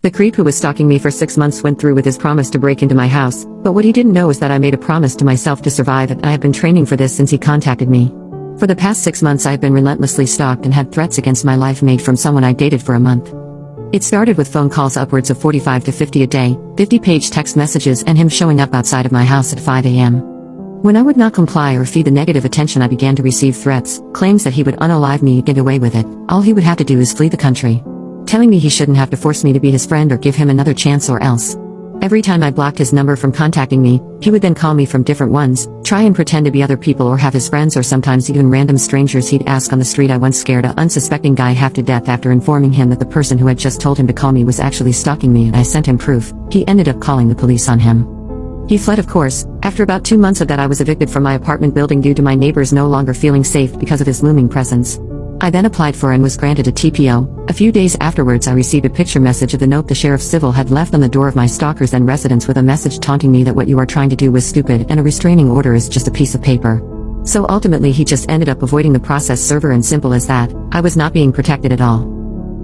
The creep who was stalking me for 6 months went through with his promise to break into my house, but what he didn't know is that I made a promise to myself to survive, and I have been training for this since he contacted me. For the past 6 months I have been relentlessly stalked and had threats against my life made from someone I dated for a month. It started with phone calls upwards of 45 to 50 a day, 50-page text messages, and him showing up outside of my house at 5 a.m. When I would not comply or feed the negative attention, I began to receive threats, claims that he would unalive me and get away with it. All he would have to do is flee the country. Telling me he shouldn't have to force me to be his friend or give him another chance or else. Every time I blocked his number from contacting me, he would then call me from different ones, try and pretend to be other people or have his friends or sometimes even random strangers he'd ask on the street. I once scared an unsuspecting guy half to death after informing him that the person who had just told him to call me was actually stalking me, and I sent him proof. He ended up calling the police on him. He fled, of course. After about 2 months of that, I was evicted from my apartment building due to my neighbors no longer feeling safe because of his looming presence. I then applied for and was granted a TPO. A few days afterwards I received a picture message of the note the sheriff civil had left on the door of my stalker's then residence with a message taunting me that what you are trying to do was stupid and a restraining order is just a piece of paper. So ultimately he just ended up avoiding the process server, and simple as that. I was not being protected at all.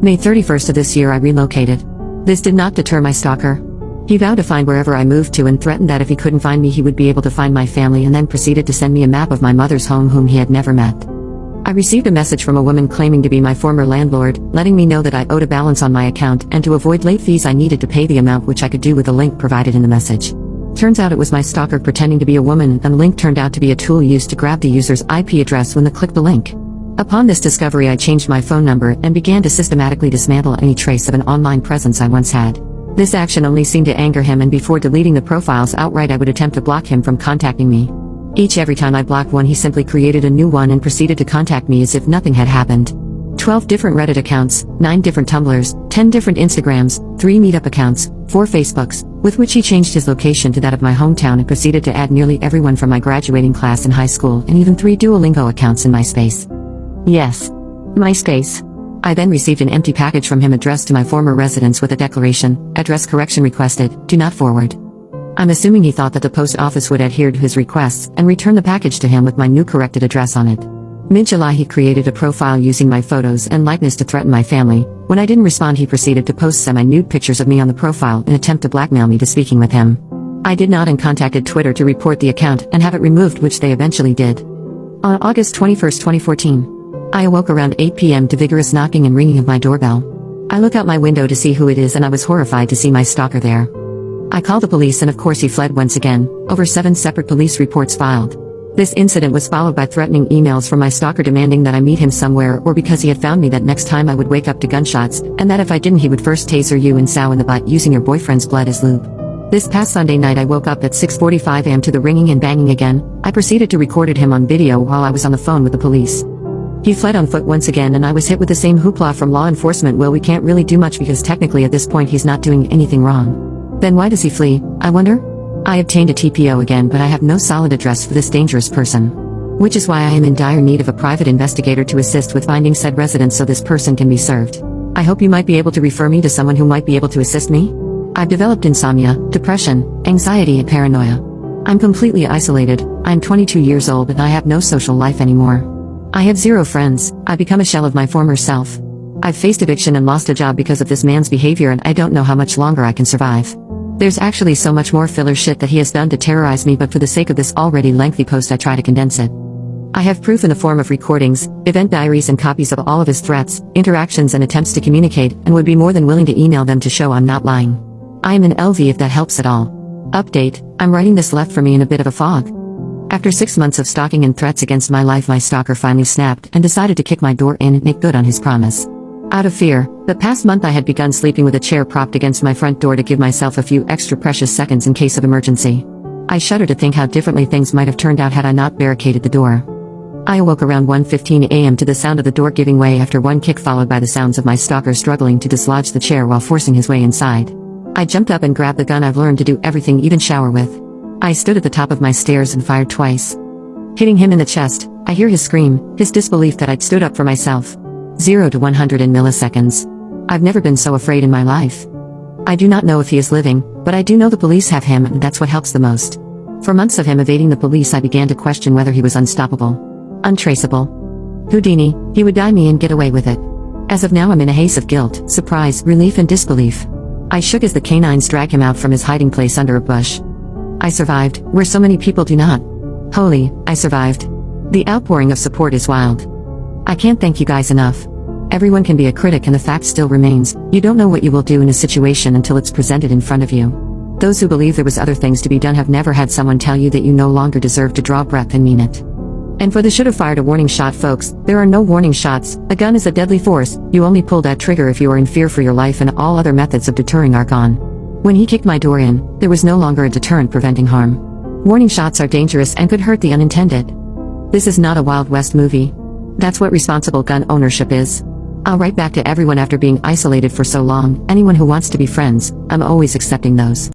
May 31st of this year I relocated. This did not deter my stalker. He vowed to find wherever I moved to and threatened that if he couldn't find me he would be able to find my family, and then proceeded to send me a map of my mother's home whom he had never met. I received a message from a woman claiming to be my former landlord, letting me know that I owed a balance on my account and to avoid late fees I needed to pay the amount, which I could do with the link provided in the message. Turns out it was my stalker pretending to be a woman, and the link turned out to be a tool used to grab the user's IP address when they clicked the link. Upon this discovery I changed my phone number and began to systematically dismantle any trace of an online presence I once had. This action only seemed to anger him, and before deleting the profiles outright I would attempt to block him from contacting me. Every time I blocked one he simply created a new one and proceeded to contact me as if nothing had happened. 12 different Reddit accounts, 9 different Tumblrs, 10 different Instagrams, 3 Meetup accounts, 4 Facebooks, with which he changed his location to that of my hometown and proceeded to add nearly everyone from my graduating class in high school, and even 3 Duolingo accounts in MySpace. Yes, MySpace. I then received an empty package from him addressed to my former residence with a declaration, address correction requested, do not forward. I'm assuming he thought that the post office would adhere to his requests and return the package to him with my new corrected address on it. Mid-July he created a profile using my photos and likeness to threaten my family. When I didn't respond he proceeded to post semi-nude pictures of me on the profile in an attempt to blackmail me to speaking with him. I did not and contacted Twitter to report the account and have it removed, which they eventually did. On August 21st, 2014, I awoke around 8 p.m. to vigorous knocking and ringing of my doorbell. I look out my window to see who it is, and I was horrified to see my stalker there. I called the police, and of course he fled once again. Over 7 separate police reports filed. This incident was followed by threatening emails from my stalker demanding that I meet him somewhere, or because he had found me that next time I would wake up to gunshots, and that if I didn't he would first taser you and sow in the butt using your boyfriend's blood as lube. This past Sunday night I woke up at 6:45 am to the ringing and banging again. I proceeded to record him on video while I was on the phone with the police. He fled on foot once again, and I was hit with the same hoopla from law enforcement. Well, we can't really do much because technically at this point he's not doing anything wrong. Then why does he flee, I wonder? I obtained a TPO again, but I have no solid address for this dangerous person. Which is why I am in dire need of a private investigator to assist with finding said residence so this person can be served. I hope you might be able to refer me to someone who might be able to assist me. I've developed insomnia, depression, anxiety and paranoia. I'm completely isolated. I'm 22 years old and I have no social life anymore. I have 0 friends. I've become a shell of my former self. I've faced eviction and lost a job because of this man's behavior, and I don't know how much longer I can survive. There's actually so much more filler shit that he has done to terrorize me, but for the sake of this already lengthy post I try to condense it. I have proof in the form of recordings, event diaries and copies of all of his threats, interactions and attempts to communicate, and would be more than willing to email them to show I'm not lying. I am in LV if that helps at all. Update, I'm writing this left for me in a bit of a fog. After 6 months of stalking and threats against my life, my stalker finally snapped and decided to kick my door in and make good on his promise. Out of fear, the past month I had begun sleeping with a chair propped against my front door to give myself a few extra precious seconds in case of emergency. I shudder to think how differently things might have turned out had I not barricaded the door. I awoke around 1:15 a.m. to the sound of the door giving way after one kick, followed by the sounds of my stalker struggling to dislodge the chair while forcing his way inside. I jumped up and grabbed the gun I've learned to do everything, even shower with. I stood at the top of my stairs and fired twice. Hitting him in the chest, I hear his scream, his disbelief that I'd stood up for myself. 0 to 100 in milliseconds. I've never been so afraid in my life. I do not know if he is living, but I do know the police have him, and that's what helps the most. For months of him evading the police, I began to question whether he was unstoppable, untraceable. Houdini, he would die me and get away with it. As of now I'm in a haze of guilt, surprise, relief and disbelief. I shook as the canines dragged him out from his hiding place under a bush. I survived, where so many people do not. Holy, I survived. The outpouring of support is wild. I can't thank you guys enough. Everyone can be a critic and the fact still remains, you don't know what you will do in a situation until it's presented in front of you. Those who believe there was other things to be done have never had someone tell you that you no longer deserve to draw breath and mean it. And for the should have fired a warning shot folks, there are no warning shots, a gun is a deadly force, you only pull that trigger if you are in fear for your life and all other methods of deterring are gone. When he kicked my door in, there was no longer a deterrent preventing harm. Warning shots are dangerous and could hurt the unintended. This is not a Wild West movie. That's what responsible gun ownership is. I'll write back to everyone after being isolated for so long, anyone who wants to be friends, I'm always accepting those.